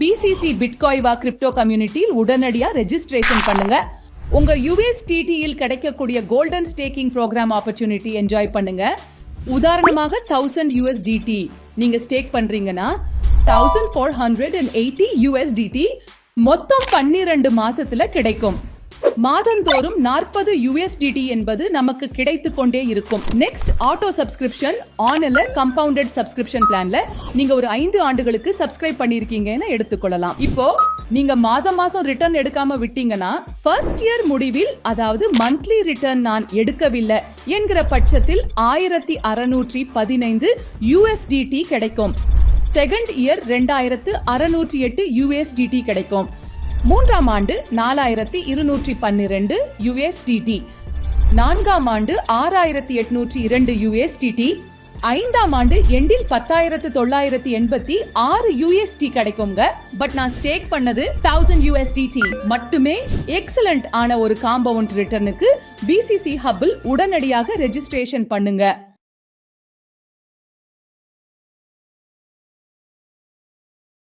BCG பிட்காய்வா crypto கம்யூனிட்டியில் உடனடியா registration பண்ணுங்க. உங்க USDT இல் கிடைக்கக்கூடிய golden staking program opportunity enjoy பண்ணுங்க. உதாரணமாக 1000 USDT நீங்க ஸ்டேக் பண்றீங்கன்னா 1480 USDT மொத்தம் 12 மாசத்துல கிடைக்கும். மாதந்தோறும் 40 USDT என்பது நமக்கு கிடைத்து கொண்டே இருக்கும். நெக்ஸ்ட் ஆட்டோ சப்ஸ்கிரிப்ஷன் ஆன்ல கம்பவுண்டட் சப்ஸ்கிரிப்ஷன் பிளான்ல நீங்க ஒரு 5 ஆண்டுகளுக்கு சப்ஸ்கிரைப் பண்ணிருக்கீங்கன்னு எடுத்துக்கொள்ளலாம். இப்போ நீங்க மாதம் ரிட்டர்ன் எடுக்காம விட்டீங்கன்னா ஃபர்ஸ்ட் இயர் முடிவில், அதாவது மந்த்லி ரிட்டர்ன் நான் எடுக்கவில்லை என்கிற பட்சத்தில் 1615 USDT கிடைக்கும். செகண்ட் இயர் 2608 USDT கிடைக்கும். மூன்றாம் ஆண்டு 4212 USDT, நான்காம் ஆண்டு 6802 USDT, ஐந்தாம் ஆண்டு எண்டில் 10986 USD கிடைக்குங்க. பட் நான் ஸ்டேக் பண்ணது 1000 USDT மட்டுமே. எக்ஸலண்ட் ஆன ஒரு காம்பவுண்ட் ரிட்டர்னுக்கு BCC ஹப்பில் உடனடியாக ரெஜிஸ்ட்ரேஷன் பண்ணுங்க.